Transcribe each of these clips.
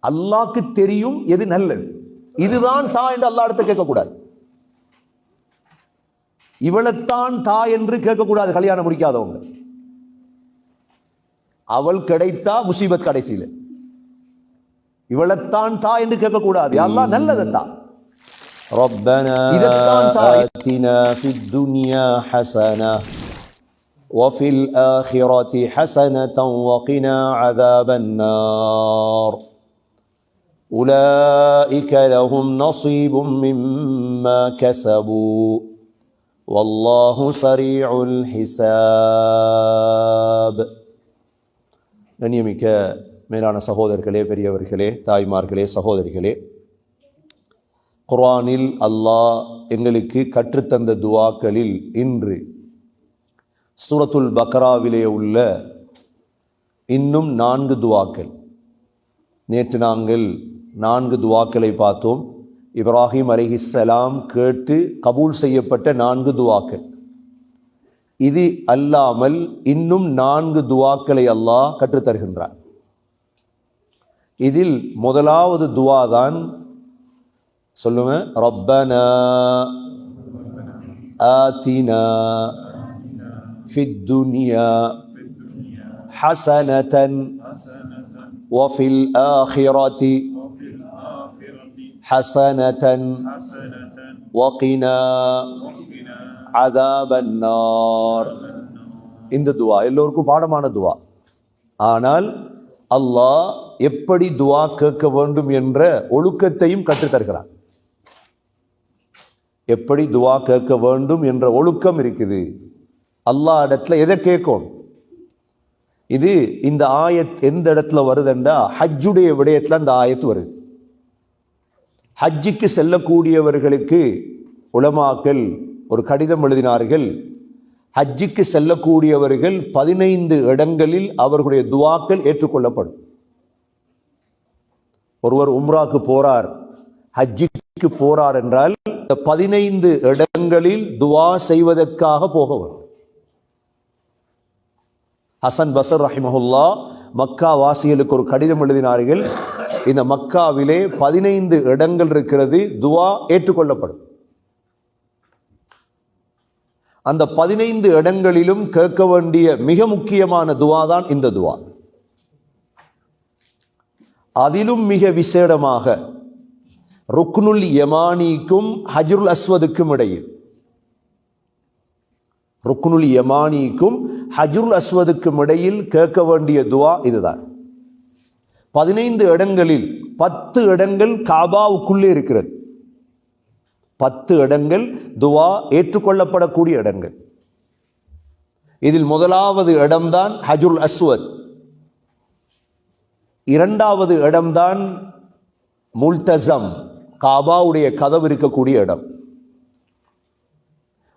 அல்லாஹ்க்கு தெரியும் எது நல்லது. இதுதான் தா என்று அல்லாஹ் இடத்தை கேட்கக்கூடாது. இவளைத்தான் தா என்று கேட்கக்கூடாது. கல்யாணம் முடிக்காதவங்க, அவள் கிடைத்தா முசீபத் கடைசியில. இவளைத்தான் தா என்று கேட்கக்கூடாது. அல்லாஹ் நல்லதத்தா. ربنا آتنا في الدنيا حسنة وفي الآخرة حسنة وقنا عذاب النار أولئك لهم نصيب مما كسبوا والله سريع الحساب. கண்ணியமிக்க மேலான சகோதரர்களே, பெரியவர்களே, தாய்மார்களே, சகோதரிகளே, குர்ஆனில் அல்லாஹ் எங்களுக்கு கற்றுத்தந்த துஆக்களில் இன்று சூரத்துல் பக்ராவிலே உள்ள இன்னும் 4 துஆக்கள். நேற்று நாங்கள் 4 துஆக்களை பார்த்தோம். இப்ராஹிம் அலைஹிஸ்ஸலாம் கேட்டு கபூல் செய்யப்பட்ட 4 துஆக்கள். இது அல்லாமல் இன்னும் 4 துஆக்களை அல்லாஹ் கற்றுத்தருகின்றார். இதில் முதலாவது துஆ தான், சொல்லுங்க, ரப்பனா ஆத்தினா ஃபித் துன்யா ஹஸனதன் வஃபில் ஆখিরাতি ஹஸனதன் வகினா அஸாபன் நார். இந்த துஆ எல்லோருக்கும் பாடமான துஆ. ஆனால் அல்லாஹ் எப்படி துஆ கேட்க வேண்டும் என்ற ஒழுக்கத்தையும் கற்றுத்தருகிறார். எப்படி துஆ கேட்க வேண்டும் என்ற ஒழுக்கம் இருக்குது. அல்லாஹ் இடத்துல எதை கேட்கும்? இது இந்த ஆயத் எந்த இடத்துல வருதுண்டா, ஹஜ்ஜுடைய விடயத்துல அந்த ஆயத்து வருது. ஹஜ்ஜுக்கு செல்லக்கூடியவர்களுக்கு உலமாக்கள் ஒரு கடிதம் எழுதினார்கள். ஹஜ்ஜுக்கு செல்லக்கூடியவர்கள் 15 இடங்களில் அவர்களுடைய துஆக்கள் ஏற்றுக்கொள்ளப்படும். ஒருவர் உம்ராக்கு போறார், ஹஜ்ஜுக்கு போறார் என்றால் 15 இடங்களில் துஆ செய்வதற்காக போக வேண்டும். ஹசன் பஸ்ர் ரஹிமஹுல்லா மக்கா வாசிகளுக்கு ஒரு கடிதம் எழுதினார்கள். இந்த மக்காவிலே 15 இடங்கள் இருக்கிறது, துஆ ஏற்றுக்கொள்ளப்படும். அந்த 15 இடங்களிலும் கேட்க வேண்டிய மிக முக்கியமான துஆ தான் இந்த துஆ. அதிலும் மிக விசேடமாக ருக்னுல் யமானிக்கும் ஹஜ்ருல் அஸ்வதுக்கும் இடையில், ருக்னுல் யமானிக்கும் ஹஜ்ருல் அஸ்வதுக்கும் இடையில் கேட்க வேண்டிய துஆ இதுதான். 15 இடங்களில் 10 இடங்கள் காபாவுக்குள்ளே இருக்கிறது. 10 இடங்கள் துஆ ஏற்றுக்கொள்ளப்படக்கூடிய இடங்கள். இதில் முதலாவது இடம்தான் ஹஜ்ருல் அஸ்வத், இரண்டாவது இடம்தான் முல்தஸம், காபாவுடைய கதவு இருக்கக்கூடிய இடம்.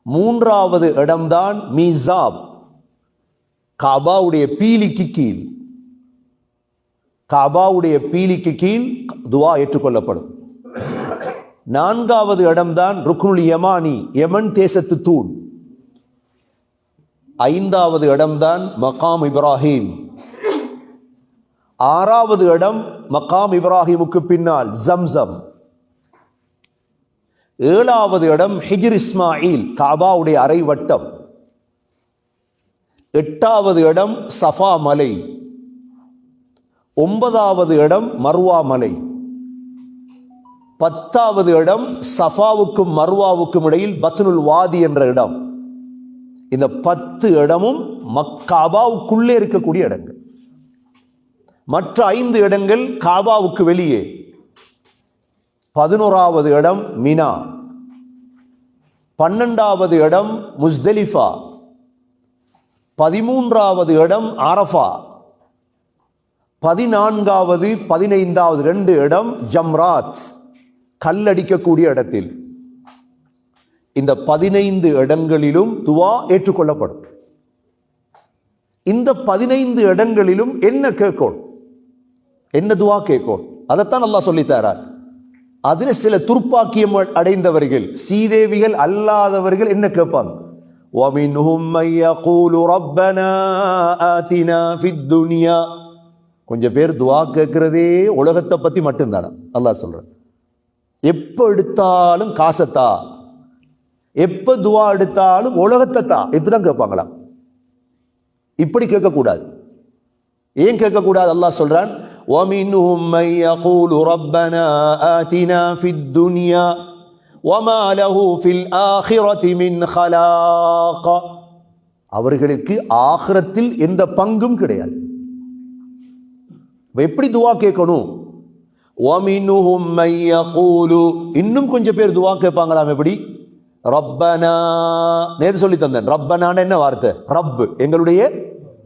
மூன்றாவது இடம்தான் மீசாப், காபாவுடைய பீலிக்கு கீழ். காபாவுடைய பீலிக்கு கீழ் துஆ ஏற்றுக்கொள்ளப்படும். நான்காவது இடம்தான் ருக்னுல் யமானி, யமன் தேசத்து தூண். ஐந்தாவது இடம்தான் மகாம் இப்ராஹிம். ஆறாவது இடம் மகாம் இப்ராஹிமுக்கு பின்னால் ஜம்சம். ஏழாவது இடம் ஹிஜ்ர் இஸ்மாயில், காபாவுடைய அரை வட்டம். எட்டாவது இடம் சஃபா மலை. ஒன்பதாவது இடம் மர்வா மலை. 10வது இடம் சஃபாவுக்கும் மர்வாவுக்கும் இடையில் பத்னுல் வாதி என்ற இடம். இந்த 10 இடமும் காபாவுக்குள்ளே இருக்கக்கூடிய இடங்கள். மற்ற 5 இடங்கள் காபாவுக்கு வெளியே. 11வது இடம் மினா. 12வது இடம் முஸ்தலிஃபா. 13வது இடம் அரஃபா. 14வது 15வது 2 இடம் ஜம்ராத், கல்லடிக்கக்கூடிய இடத்தில். இந்த 15 இடங்களிலும் துஆ ஏற்றுக்கொள்ளப்படும். இந்த 15 இடங்களிலும் என்ன கேட்கும், என்ன துஆ கேட்கும், அதைத்தான் அல்லாஹ் சொல்லித்தாரார். அதில் சில துர்ப்பாக்கியம் அடைந்தவர்கள், சீதேவிகள் அல்லாதவர்கள் என்ன கேட்பாங்க? وَمِنْهُمْ مَنْ يَقُولُ رَبَّنَا آتِنَا فِي الدُّنْيَا கொஞ்சம் பேர் துவா கேட்கிறதே உலகத்தை பத்தி மட்டும்தானே. அல்லாஹ் சொல்றான், எப்ப எடுத்தாலும் காசத்தா, எப்ப துவா எடுத்தாலும் உலகத்தை தா, இப்படிதான் கேட்பாங்களா? இப்படி கேட்கக்கூடாது. ஏன் கேட்கக்கூடாது? அல்லாஹ் சொல்றான், وَمِنْهُمْ مَنْ يَقُولُ رَبَّنَا آتِنَا فِي الدُّنْيَا وَمَا لَهُ فِي الْآخِرَةِ مِنْ خَلَاقٍ. அவர்களுக்கு ஆகிரத்தில் எந்த பங்கும் கிடையாது. எப்படி துவா கேட்கணும்? وَمِنْهُمْ مَنْ يَقُولُ, இன்னும் கொஞ்சம் பேர் துவா கேட்பாங்களாம். எப்படி? ரப்பனா, நேத்து சொல்லி தந்தேன். ரப்பனான என்ன வார்த்தை? ரப், எங்களுடைய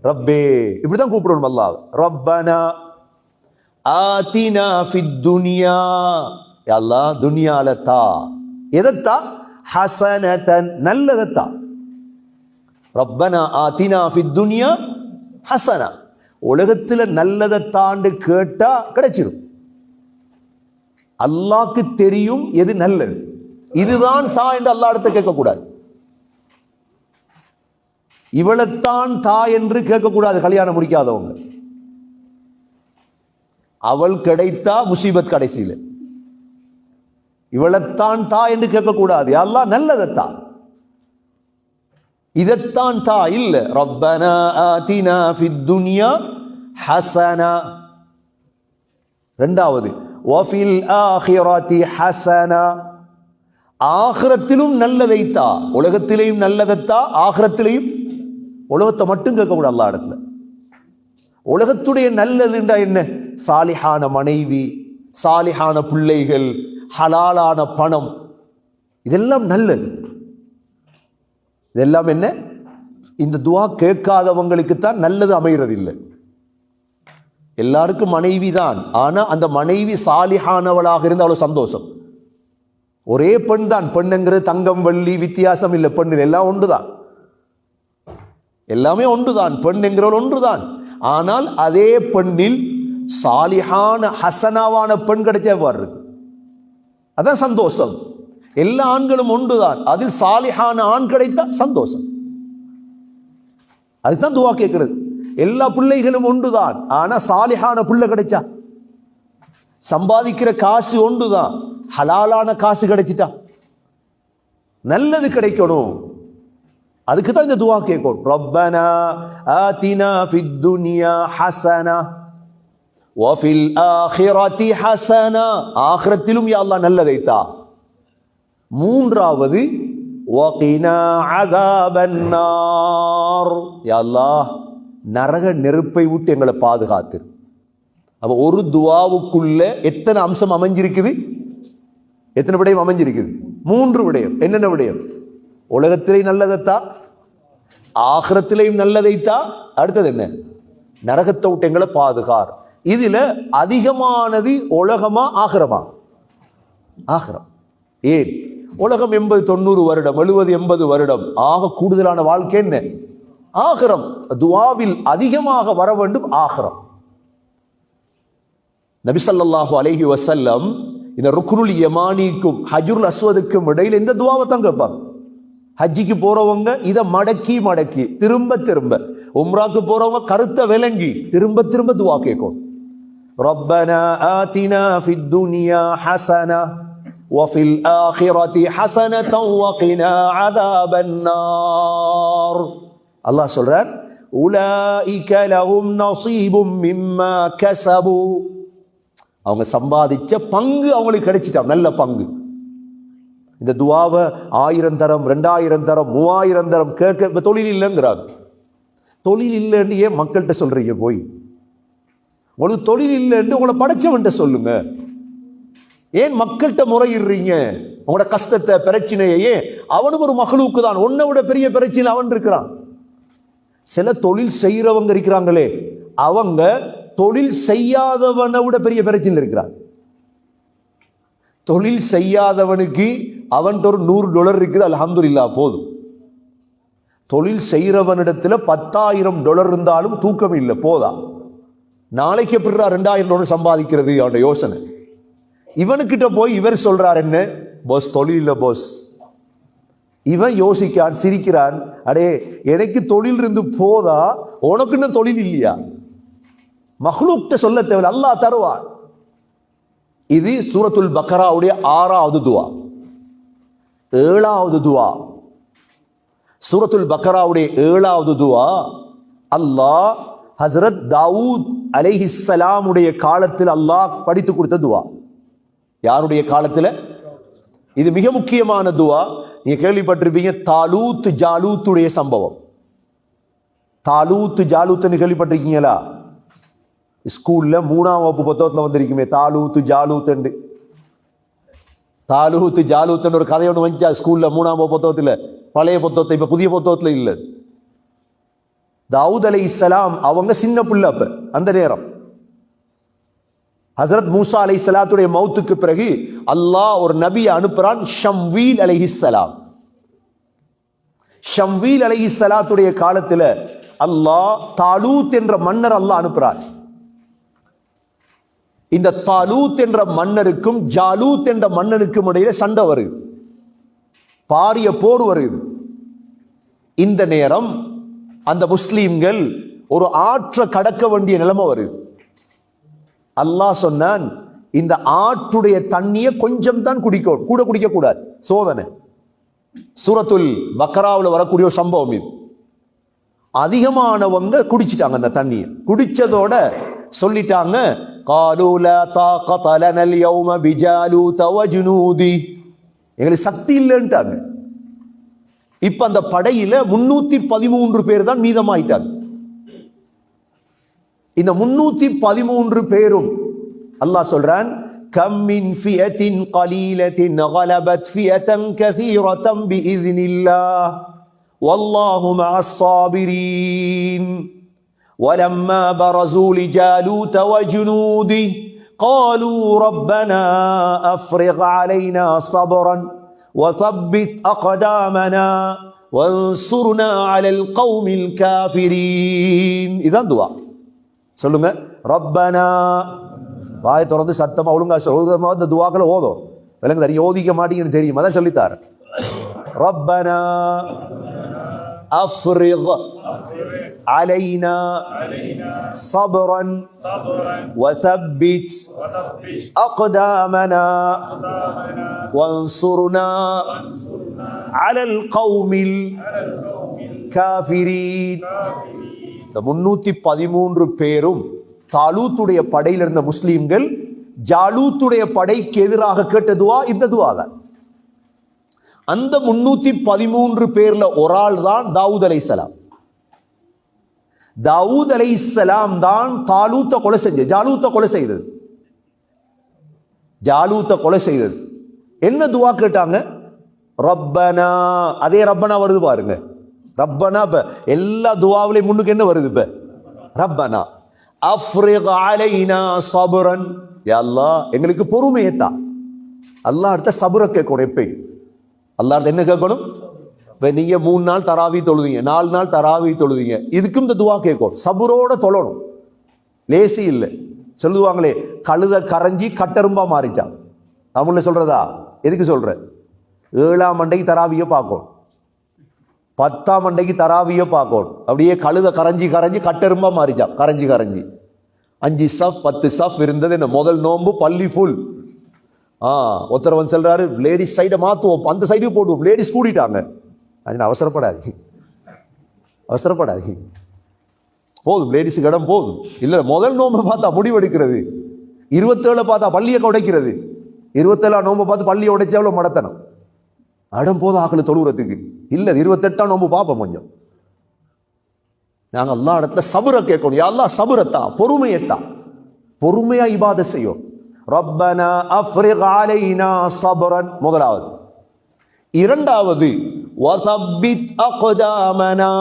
ரப்பே, இப்படிதான் கூப்பிடணும் அல்லாஹ். ரப்பனா ஆதினா ஃபித் துன்யா, யா அல்லாஹ் துன்யால தா. எதத்தா? ஹஸனதன், நல்லதத்தா. ரப்பனா ஆதினா ஃபித் துன்யா ஹஸனா, உலகத்துல நல்லதை தாண்டு கேட்டா கிடைச்சிடும். அல்லாஹ்க்கு தெரியும் எது நல்லது, இதுதான் தா என்று அல்லாஹ் இடத்தை கேட்கக்கூடாது. இவளைத்தான் தா என்று கேட்கக்கூடாது. கல்யாணம் முடிக்காதவங்க, அவள் கிடைத்தா முசீபத் கடைசியில. இவளைத்தான் தா என்று கேட்கக்கூடாது. அல்லாஹ் நல்லதத்தா, இதத்தான் தா இல்ல. ரப்பனா ஆதினா ஃபித் துன்யா ஹஸனா. இரண்டாவது, வஃபில் ஆகிரதி ஹஸனா, ஆகிரத்திலும் நல்லதைத்தா. உலகத்திலேயும் நல்லதத்தா, ஆகிரத்திலேயும். உலகத்தை மட்டும் கேட்கக்கூடாது அல்லாஹ் இடத்துல. உலகத்துடைய நல்லதுண்டா என்ன? சாலிஹான மனைவி, சாலிஹான பிள்ளைகள், ஹலாலான பணம், இதெல்லாம் நல்லது. இதெல்லாம் என்ன? இந்த துவா கேட்காதவங்களுக்கு தான் நல்லது அமைகிறது இல்லை. எல்லாருக்கும் மனைவி தான், ஆனா அந்த மனைவி சாலிஹானவளாக இருந்து அவ்வளவு சந்தோஷம். ஒரே பெண் தான். பெண்ணுங்கிறது தங்கம் வெள்ளி வித்தியாசம் இல்லை. பெண்ணு எல்லாம் ஒன்றுதான், எல்லாமே ஒன்றுதான். பெண் என்கிறவள் ஒன்றுதான். ஆனால் அதே பெண்ணில் சாலிஹான ஹசனாவான பெண் கிடைச்சவாறு இருக்கு, அதான் சந்தோஷம். எல்லா ஆண்களும் ஒன்றுதான், அதில் சாலிஹான ஆண் கிடைத்தா சந்தோஷம். அதுதான் துவா கேட்கிறது. எல்லா பிள்ளைகளும் ஒன்றுதான், ஆனா சாலிஹான பிள்ளை கிடைச்சா. சம்பாதிக்கிற காசு ஒன்றுதான், ஹலாலான காசு கிடைச்சிட்டா நல்லது கிடைக்கணும். அதுக்கு தான் இந்த துவா கேட்கணும். ரப்பனா ஆதினா ஃபித் துன்யா ஹஸனா வஃபில் ஆகிரதி ஹஸனா, ஆகிரத்திலும் யா அல்லாஹ் நல்லதை தா. மூன்றாவது, வகினா அஸாபன் நார், யா அல்லாஹ் நரக நெருப்பை விட்டு எங்களை பாதுகாத்து. அப்ப ஒரு துவாவுக்குள்ள எத்தனை அம்சம் அமைஞ்சிருக்குது? எத்தனை விடயம் அமைஞ்சிருக்குது? மூன்று விடயம். என்னென்ன விடயம்? உலகத்திலேயும் நல்லதைத்தா, ஆகிரத்திலேயும் நல்லதைத்தா. அடுத்தது என்ன? நரகத்தை விட்டு எங்களை பாதுகார். இதுல அதிகமானது உலகமா ஆகிரமா? ஆகிரம். ஏன்? உலகம் 80-90 வருடம், 70-80 வருடம். ஆக கூடுதலான வாழ்க்கை என்ன? ஆகிரம். துஆவில் அதிகமாக வர வேண்டும் ஆகிரம். நபி ஸல்லல்லாஹு அலைஹி வஸல்லம் இந்த ருக்னுல் யமானிக்கும் ஹஜ்ருல் அஸ்வதுக்கும் இடையில் இந்த துஆவை தான் கேட்பாங்க. ஹஜ்ஜிக்கு போறவங்க இதை மடக்கி மடக்கி திரும்ப திரும்ப, உம்ராக்கு போறவங்க கருத்தை விளங்கி திரும்ப திரும்ப துஆ கேட்கும். ரப்பனா ஆதினா ஃபித் துன்யா ஹஸனா வஃபில் ஆகிரதி ஹஸனதன் வகினா அஸாபன் நார். அல்லாஹ் சொல்றார், உலாயிக லஹும் நஸீபும் மிம்மா கஸபு, அவங்க சம்பாதிச்ச பங்கு அவங்களுக்கு கிடைச்சிட்டா, நல்ல பங்கு. இந்த துவாவை 1000 தரம் 2000 தரம் 3000 தரம் கேட்க தொழில் இல்லைங்கிறாங்க. தொழில் இல்லைன்னு ஏன் மக்கள்கிட்ட சொல்றீங்க? போய் உங்களுக்கு தொழில் இல்லைன்னு உங்களை படைச்சவன்ட்ட சொல்லுங்க. ஏன் மக்கள்கிட்ட முறையிடுறீங்க உங்களோட கஷ்டத்தை பிரச்சனையை? ஏன் அவனும் ஒரு மகளுக்கு தான், உன்னை விட பெரிய பிரச்சனை அவன் இருக்கிறான். சில தொழில் செய்யறவங்க இருக்கிறாங்களே, அவங்க தொழில் செய்யாதவனை விட பெரிய பிரச்சனை இருக்கிறான். தொழில் செய்யாதவனுக்கு அவன்கிட்ட ஒரு $100 இருக்குது, அல்ஹம்துலில்லாஹ் போதும். தொழில் செய்யறவனிடத்துல $10,000 இருந்தாலும் தூக்கம் இல்லை, போதா. நாளைக்கு எப்படி $2,000 சம்பாதிக்கிறது அவனோட யோசனை. இவனுக்கிட்ட போய் இவர் சொல்றார், என்ன போஸ் தொழில் இல்லை போஸ். இவன் யோசிக்கான், சிரிக்கிறான். அடே எனக்கு தொழில் இருந்து போதா, உனக்கு இன்னும் தொழில் இல்லையா? மஹ்லூக்ட சொல்ல தேவை, அல்லாஹ் தருவான். இது சூரத்துல் பக்கராவுடைய 6வது துவா. 7வது துவா, சூரத்துல் பக்கராவுடைய 7வது துவா அல்லாஹ் ஹஸ்ரத் தாவூத் அலைஹிஸ்ஸலாமுடைய காலத்தில் அல்லாஹ் படித்து கொடுத்த துவா. யாருடைய காலத்தில்? இது மிக முக்கியமான துவா. நீங்க கேள்விப்பட்டிருப்பீங்க தாலூத் ஜாலூத்துடைய சம்பவம். தாலூத் ஜாலூத்னு கேள்விப்பட்டிருக்கீங்களா? ஸ்கூல்ல 3ஆம் வகுப்பு புத்தகத்தில் வந்திருக்குமே தாலூத் ஜாலூத். தாலூத் ஜாலூத் ஒரு கதை ஒன்று வந்துச்சா ஸ்கூல்ல 3ஆம் வகுப்பு புத்தகத்தில், பழைய புத்தகத்தை, இப்ப புதிய புத்தகத்தில் இல்லை. தாவூத் அலைஹிஸ்ஸலாம் அவங்க சின்ன பிள்ளை அப்ப அந்த நேரம். ஹசரத் மூசா அலைஹிஸ்ஸலாத்துடைய மௌத்துக்கு பிறகு அல்லாஹ் ஒரு நபியை அனுப்புறான், ஷம்வீல் அலைஹிஸ்ஸலாம். ஷம்வீல் அலைஹிஸ்ஸலாத்துடைய காலத்துல அல்லாஹ் தாலூத் என்ற மன்னர் அல்லாஹ் அனுப்புறார். இந்த தாலூத் என்ற மன்னருக்கும் ஜாலூத் என்ற மன்னனுக்கும் இடையில சண்டை வருது, பாரிய போர் வருது. இந்த நேரம் அந்த முஸ்லீம்கள் ஒரு ஆற்ற கடக்க வேண்டிய நிலைமை வருது. அல்லாஹ் சொன்னான், இந்த ஆற்றுடைய தண்ணியை கொஞ்சம் தான் குடிக்கும், கூட குடிக்க கூடாது. சோதனை. சூரத்துல் பக்கராவில் வரக்கூடிய ஒரு சம்பவம் இது. அதிகமானவங்க குடிச்சிட்டாங்க அந்த தண்ணியை. குடிச்சதோட சொல்லிட்டாங்க, قالوا لا طاقة لنا اليوم بجالوت وجنوده, எங்களுக்கு சக்தி இல்லைன்ட்டாங்க. இப்ப அந்த படையில 313 பேர் தான் மீதமாயிட்டாங்க. இந்த 313 பேரும் அல்லாஹ் சொல்றான், கம் மின் ஃபியத்தின் கலீலத்தின் கலபத் ஃபியத்தன் கஸீரத்தன் பிஇذனில்லாஹ் வல்லாஹு மஅஸ் ஸாபிரீன் ولما برزوا لجالوت وجنوده قالوا ربنا أفرغ علينا صبرا وثبت أقدامنا وانصرنا على القوم الكافرين. இதான் துவா. சொல்லுங்க, ரப்பனா. வாயை திறந்து சத்தமா ஒழுங்கா அந்த துவாக்களை ஓதும். விலங்கு தெரியும், ஓதிக்க மாட்டீங்கன்னு தெரியும், அதான் சொல்லித்தார். ரப்பனா அஃப்ரிக் علينا صبرا وثبت أقدامنا وانصرنا على القوم الكافرين. இந்த 313 பேரும் தாலூத்துடைய படையில் இருந்த முஸ்லீம்கள் ஜாலூத்துடைய படைக்கு எதிராக கேட்ட துவா இந்த துவா தான். அந்த 313 பேர்ல ஒரு ஆள் தான் தாவூத் அலைஹிஸ்ஸலாம். தாவூத் அலைஹிஸ்ஸலாம் தான் தாலூத்தை கொலை செஞ்சது, ஜாலூத்தை கொலை செய்தது. ஜாலூத்தை கொலை செய்தது. என்ன துவா கேட்டாங்க? ரப்பனா. அதே ரப்பனா வருது பாருங்க. ரப்பனா இப்ப எல்லா துவாவிலையும் முன்னுக்கு என்ன வருது? இப்ப ரப்பனா அஃப்ரிக் அலைனா ஸப்ரன். யா அல்லாஹ் எங்களுக்கு பொறுமையை தா. அல்லாஹ் அடுத்த சபுர கேட்கணும். எப்பயும் அல்லாஹ் என்ன கேட்கணும்? இப்ப நீங்க 3 நாள் தராவி தொழுதீங்க, 4 நாள் தராவி தொழுதீங்க, இதுக்கும் இந்த துவா கேட்கணும். சபுரோட தொழணும், லேசி இல்லை. சொல்லுவாங்களே, கழுத கரைஞ்சி கட்டரும்பா மாறிச்சான். தமிழ்ல சொல்றதா? எதுக்கு சொல்ற? 7ஆம் மண்டைக்கு தராவிய பார்க்கணும், 10ஆம் மண்டைக்கு தராவிய பார்க்கணும். அப்படியே கழுத கரைஞ்சி கரைஞ்சி கட்டரும்பா மாறிச்சான். கரைஞ்சி கரைஞ்சி 5 சஃப் 10 சஃப் இருந்தது. என்ன முதல் நோம்பு பள்ளி ஃபுல். ஒருத்தரவன் சொல்றாரு, லேடிஸ் சைடை மாத்துவோம், அந்த சைடுக்கு போடுவோம், லேடிஸ் கூடிட்டாங்க. அவசரப்படாது, அவசரப்படாது, போதும், லேடிஸுக்கு இடம் போதும். இல்ல முதல் நோம்பை பார்த்தா முடிவெடுக்கிறது, 27 பார்த்தா பள்ளியை உடைக்கிறது, 27ஆம் நோம்பை பார்த்து பள்ளியை உடைச்சா எவ்வளவு மடத்தனம். இடம் போதும் ஆக்கள் தொழுகிறதுக்கு. இல்ல 28ஆம் நோம்பு பார்ப்போம் கொஞ்சம். நாங்க அல்லாஹ் இடத்துல சபுர கேட்கணும். யா அல்லாஹ் சபுரத்தா, பொறுமையத்தா, பொறுமையா இபாதத் செய்யும். ரப்பனா அஃப்ரிக் அலைனா ஸப்ரன் முதலாவது. இரண்டாவது வஸப்பித் அக்தாமனா.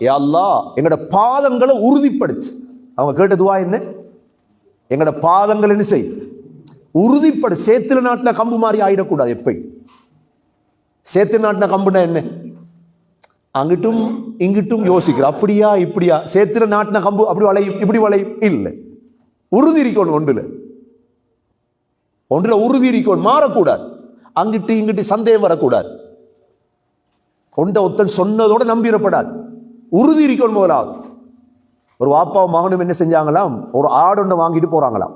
யா அல்லாஹ் எங்கட பாதங்களை உறுதிப்படுத்து. அவங்க கேட்ட துஆ என்ன? எங்கட பாதங்கள் என்ன செய்? உறுதிப்படு. சேத்துல நாட்டின கம்பு மாதிரி ஆயிடக்கூடாது. எப்பயும் சேத்துல நாட்டின கம்புனா என்ன? அங்கிட்டும் இங்கிட்டும் யோசிக்கிற, அப்படியா இப்படியா. சேத்துல நாட்டின கம்பு அப்படி வளையும் இப்படி வளையும் இல்லை. உறுதி இருக்கணும். ஒன்றுல உறுதி இருக்கணும், மாறக்கூடாது. அங்கிட்டு இங்கிட்டு சந்தேகம் வரக்கூடாது. ஒன்றை ஒருத்தன் சொன்னதோட நம்பிடப்படாது. உறுதி இருக்கணும் முதலாவது. ஒரு வாப்பாவும் மகனும் என்ன செஞ்சாங்களாம், ஒரு ஆடு ஒன்று வாங்கிட்டு போறாங்களாம்.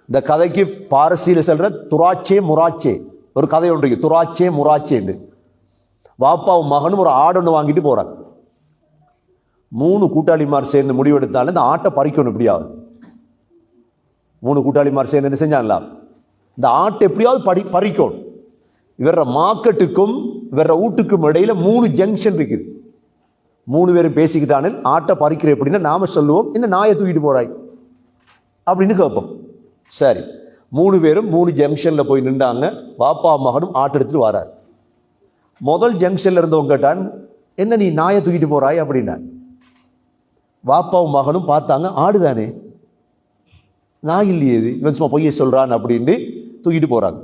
இந்த கதைக்கு பாரசீல சொல்ற துராச்சே முராச்சே ஒரு கதை ஒன்று இருக்கு, துராச்சே முராச்சேன்னு. வாப்பாவும் மகனும் ஒரு ஆடு ஒன்று வாங்கிட்டு போறாங்க. 3 கூட்டாளிமார் சேர்ந்து முடிவெடுத்தாலும் இந்த ஆட்டை பறிக்கணும் எப்படியாவது. 3 கூட்டாளிமார் சேர்ந்து என்ன செஞ்சாங்களா, இந்த ஆட்டை எப்படியாவது பறிக்கணும். இவர மார்க்கெட்டுக்கும் இவர வீட்டுக்கும் இடையில 3 ஜங்ஷன் இருக்குது. 3 பேரும் பேசிக்கிட்டானு ஆட்டை பறிக்கிற எப்படின்னா நாம சொல்லுவோம், என்ன நாயை தூக்கிட்டு போறாய் அப்படின்னு கேட்போம். சரி, 3 பேரும் 3 ஜங்ஷன்ல போய் நின்றாங்க. வாப்பா மகனும் ஆட்டை எடுத்துட்டு வரார். முதல் ஜங்ஷன்ல இருந்தவங்க கேட்டான், என்ன நீ நாயை தூக்கிட்டு போறாய் அப்படின்னா. வாப்பாவும் மகனும் பார்த்தாங்க, ஆடுதானே, நாய் இல்லையே, இது இவன் சும்மா பொய்யை சொல்றான் அப்படின்னு தூக்கிட்டு போறாங்க.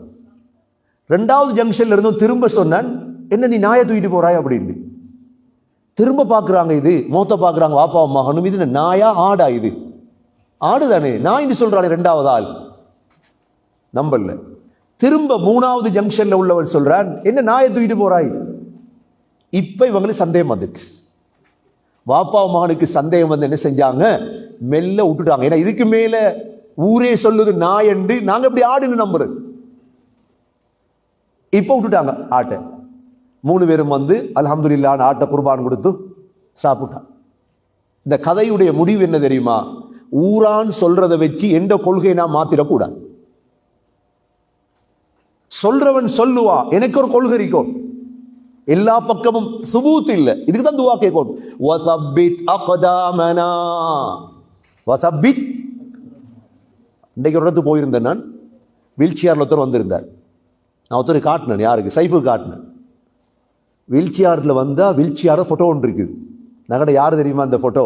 2வது ஜங்ஷன்ல இருந்தும் திரும்ப சொன்னான், என்ன நீ நாயை தூக்கிட்டு போறாய் அப்படின்னு. திரும்ப பார்க்குறாங்க, இது மோத்த பார்க்குறாங்க வாப்பாவும் மகனும், இது நாயா ஆடா, இது ஆடுதானே, நாயின்னு சொல்றானே 2வது ஆள். நம்பல. திரும்ப 3வது ஜங்ஷன்ல உள்ளவன் சொல்றான், என்ன நாயை தூக்கிட்டு போறாய். இப்ப இவங்களுக்கு சந்தேகம் வந்துட்டு, வாப்பாவும் மகனுக்கு சந்தேகம் வந்து என்ன செஞ்சாங்க, மெல்ல விட்டுட்டாங்க. ஏன்னா இதுக்கு மேல ஊரே சொல்லுது நாய் என்று, நாங்க எப்படி ஆடுன்னு நம்புறது. இப்ப விட்டுட்டாங்க ஆட்டை. 3 பேரும் வந்து அல்ஹம்துலில்லாஹ் ஆட்டை குர்பான் கொடுத்து சாப்பிட்டான். இந்த கதையுடைய முடிவு என்ன தெரியுமா, ஊரான் சொல்றதை வச்சு எந்த கொள்கையை நான் மாத்திடக்கூடாது. சொல்றவன் சொல்லுவா, எனக்கு ஒரு கொள்கை இருக்கும், எல்லா பக்கமும் சுபூத் இல்ல. இதுக்கு தான் துவா கேட்கும், வஸப்பித் அக்தாமனா வஸப்பித். இன்றைக்கு ஒரு இடத்துக்கு போயிருந்தேன் நான், வீல் சேர்ல ஒருத்தர் வந்திருந்தார். நான் ஒருத்தர் காட்டினேன், யாருக்கு, சைஃபு காட்டினேன். வீல் சேரில் வந்தால் வீல் சேர ஃபோட்டோ ஒன்று இருக்குது. நகட யார் தெரியுமா அந்த ஃபோட்டோ,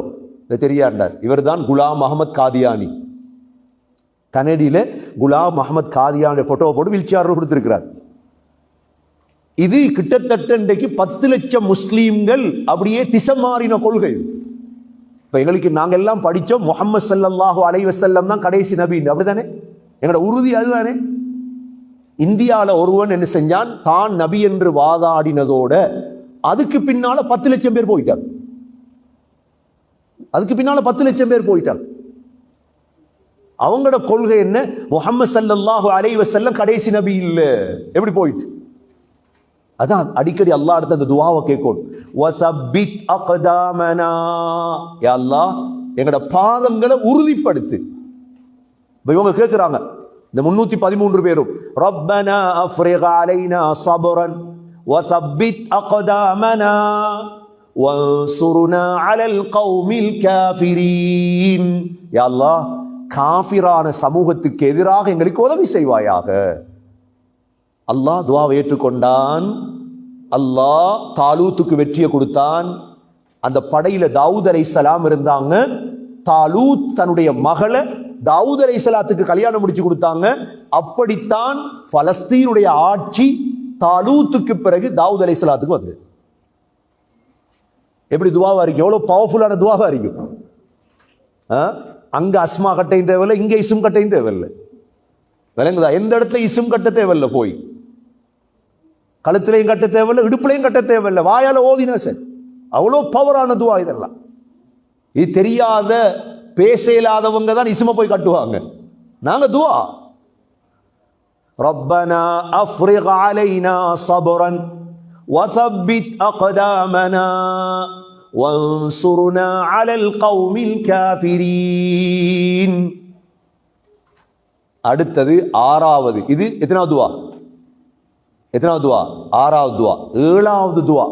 தெரியாண்டார். இவர் தான் குலாம் அகமது காதியானி. கனடியில் குலாம் அகமது காதியானி ஃபோட்டோவை போட்டு வீல் சேர் கொடுத்துருக்கிறார். இது கிட்டத்தட்ட இன்றைக்கு 10 லட்சம் முஸ்லீம்கள் அப்படியே திசை மாறின கொள்கை. இப்போ எங்களுக்கு நாங்கள் எல்லாம் படித்தோம், முஹம்மது ஸல்லல்லாஹு அலைஹி வஸல்லம் தான் கடைசி நபி, அப்படிதானே எங்களோட உறுதி, அதுதானே. இந்தியாவில் ஒருவன் என்ன செஞ்சான், தான் நபி என்று வாதாடினதோட அதுக்கு பின்னால 10 லட்சம் பேர் போயிட்டார். அதுக்கு பின்னால 10 லட்சம் பேர் போயிட்டார். அவங்களோட கொள்கை என்ன, முஹம்மது ஸல்லல்லாஹு அலைஹி வஸல்லம் கடைசி நபி இல்லை. எப்படி போயிட்டு, அதான் அடிக்கடி அல்லாஹ் அடுத்த அந்த துஆவை கேட்கணும், வஸப்பித் அக்தாமனா, யா அல்லாஹ் எங்களோட பாதங்களை உறுதிப்படுத்து. இவங்க கேட்கிறாங்க இந்த 313 பேரும், ரப்பனா அஃப்ரிக் அலைனா ஸப்ரன் வஸப்பித் அக்தாமனா வன்சுர்னா அலல் கௌமில் காஃபிரீன். யா அல்லாஹ் காஃபிரான சமூகத்துக்கு எதிராக எங்களுக்கு உதவி செய்வாயாக. அல்லாஹ் துஆவை ஏற்றுக்கொண்டான். அல்லாஹ் தாலூத்துக்கு வெற்றியை கொடுத்தான். அந்த படையில தாவூத் அலைஹிஸ்ஸலாம் இருந்தாங்க. தாலூத் தன்னுடைய மகளை தாவூத் அலைஹிஸ்ஸலாத்துக்கு கல்யாணம் முடிச்சு கொடுத்தாங்க. அப்படித்தான் பலஸ்தீனுடைய ஆட்சி தாலூத்துக்கு பிறகு தாவூத் அலைஹிஸ்ஸலாத்துக்கு வந்து. எப்படி துஆவா இருக்கும், எவ்வளவு பவர்ஃபுல்லான துஆவா இருக்கும். அங்க அஸ்மா கட்டையும் தேவையில்லை, இங்க இஸ்ம் கட்டையும் தேவையில்லை. விளங்குதா, எந்த இடத்துல இஸ்ம் கட்ட தேவையில்லை, போய் கழுத்திலையும் கட்ட தேவையில்லை, இடுப்புலையும் கட்ட தேவையில்லை, வாயால ஓதினா சரி. அவ்வளோ பவரான துஆ இதெல்லாம். இது தெரியாத பேச இயலாதவங்க தான் இஸ்ம போய் கட்டுவாங்க. நாங்க துஆ, ரப்பனா அஃப்ரிக் அலைனா ஸப்ரன் வஸப்பித் அக்தாமனா வன்சுர்னா அலல் கௌமில் காஃபிரீன். அடுத்தது 6வது, இது எத்தனாவது துஆ, எத்தனாவது துஆ, 6வது துஆ. 7வது துஆ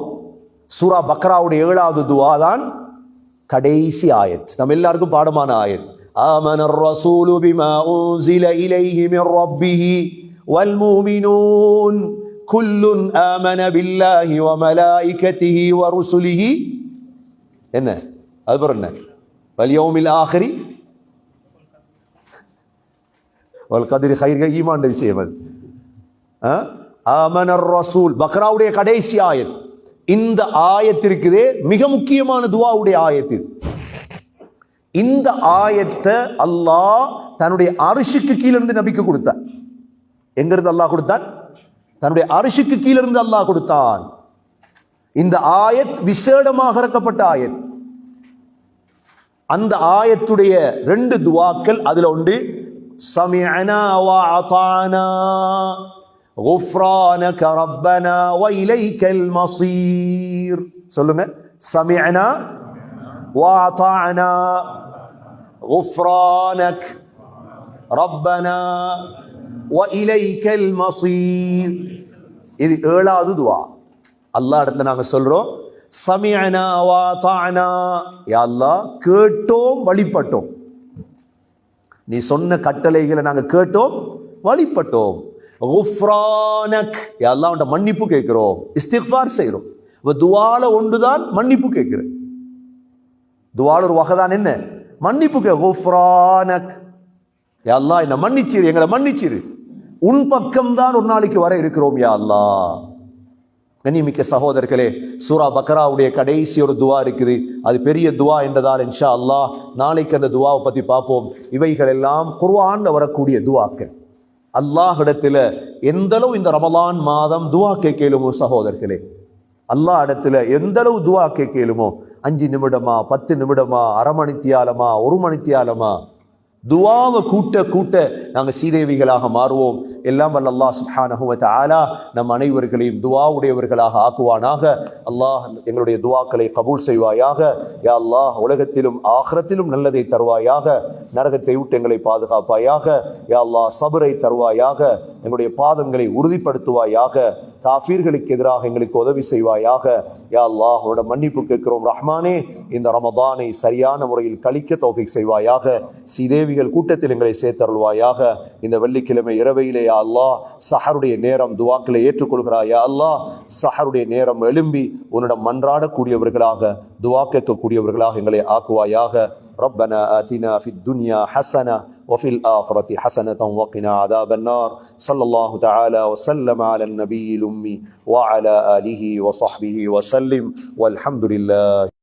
சூரா பக்ராவுடைய 7வது துஆ தான் கடைசி ஆயத், நம்ம எல்லாருக்கும் பாடமான ஆயத். ஆமனர் ரசூலு பிமா உன்ஸில இலைஹி மிர் ரப்பிஹி வல் முஃமினூன் குல்லுன் ஆமன பில்லாஹி வ மலாயிகத்திஹி வ ருசுலிஹி. என்ன அதுபுறம் என்ன, வல் யௌமில் ஆகிரி வல் கத்ரி கைர், ஈமான் விஷயம் அது. ஆமனர் ரசூல் பக்ராவுடைய கடைசி ஆயத். இந்த ஆயத்திற்குதே மிக முக்கியமான துஆவுடைய ஆயத்து. இந்த ஆயத்தை அல்லாஹ் தன்னுடைய அரிஷுக்கு கீழிருந்து நபிக்கு கொடுத்தார். எங்கிருந்து அல்லாஹ் கொடுத்தார், தன்னுடைய அரிஷுக்கு கீழிருந்து அல்லாஹ் கொடுத்தான். இந்த ஆயத் விசேடமாக இறக்கப்பட்ட ஆயத். அந்த ஆயத்துடைய 2 துவாக்கள். அதுல ஒன்று சமிஅனா வ அதானா குஃப்ரானக ரப்பனா வ இலைக்கல் மஸீர். சொல்லுங்க, சமிஅனா வ அதானா குஃப்ரானக ரப்பனா வ இலைக்கல் மஸீர். இது 7வது துவா. அல்லாஹ் இடத்துல நாங்க சொல்றோம், சமிஅனா வ அதானா, யா அல்லாஹ் கேட்டோம் வழிபட்டோம், நீ சொன்ன கட்டளைகளை நாங்க கேட்டோம் வழிபட்டோம். குஃப்ரானக், யா அல்லாஹ் உன்ட மன்னிப்பு கேட்கிறோம், இஸ்திக்ஃபார் செய்கிறோம். துவால ஒன்றுதான் மன்னிப்பு கேட்கிறேன். துவால ஒரு வகைதான் என்ன, மன்னிப்பு குஃப்ரானக், யா அல்லாஹ் என்ன மன்னிச்சிரு, எங்களை மன்னிச்சிரு, உன் பக்கம் தான் ஒரு நாளைக்கு வர இருக்கிறோம் யா அல்லாஹ். கண்ணியமிக்க சகோதரர்களே, சூரா பக்ராவுடைய கடைசி ஒரு துவா இருக்குது. அது பெரிய துவா என்றதால் இன்ஷா அல்லாஹ் நாளைக்கு அந்த துவாவை பத்தி பார்ப்போம். இவைகள் எல்லாம் குர்ஆன்ல வரக்கூடிய துவாக்கள். அல்லாஹ் இடத்துல எந்த அளவு இந்த ரமலான் மாதம் துவா கேட்கலுமோ சகோதரர்களே, அல்லாஹ் இடத்துல எந்த அளவு துவா கேட்கலுமோ, 5 நிமிடமா 10 நிமிடமா, அரை மணித்தியாலமா, 1 மணித்தியாலமா, துவாவை கூட்ட கூட்ட நாங்கள் சீதேவிகளாக மாறுவோம். எல்லாம் வல்ல அல்லாஹ் சுப்ஹானஹு வ தஆலா நம் அனைவர்களையும் துவா உடையவர்களாக ஆக்குவானாக. அல்லாஹ் எங்களுடைய துவாக்களை கபூல் செய்வாயாக. யா அல்லாஹ் உலகத்திலும் ஆখিরাத்திலும் நல்லதை தருவாயாக. நரகத்தை விட்டு எங்களை பாதுகாப்பாயாக. யா அல்லாஹ் சபரை தருவாயாக. எங்களுடைய பாதங்களை உறுதிப்படுத்துவாயாக. காஃபிர்களுக்கு எதிராக எங்களுக்கு உதவி செய்வாயாக. யா அல்லாஹ் உன்னோட மன்னிப்பு கேட்கிறோம் ரஹ்மானே. இந்த ரமதானை சரியான முறையில் கழிக்க தௌஃபீக் செய்வாயாக. சீதேவிகள் கூட்டத்தில் எங்களை சேர்த்தருள்வாயாக. இந்த வெள்ளிக்கிழமை இரவையிலே யா அல்லாஹ் சஹருடைய நேரம் துவாக்களை ஏற்றுக்கொள்கிறாய். யா அல்லாஹ் சஹருடைய நேரம் எழும்பி உன்னிடம் மன்றாடக்கூடியவர்களாக, துவா கேட்கக்கூடியவர்களாக எங்களை ஆக்குவாயாக. ربنا آتنا في الدنيا حسنة وفي الآخرة حسنة وقنا عذاب النار. صلى الله تعالى وسلم على النبي الأمي وعلى آله وصحبه وسلم والحمد لله.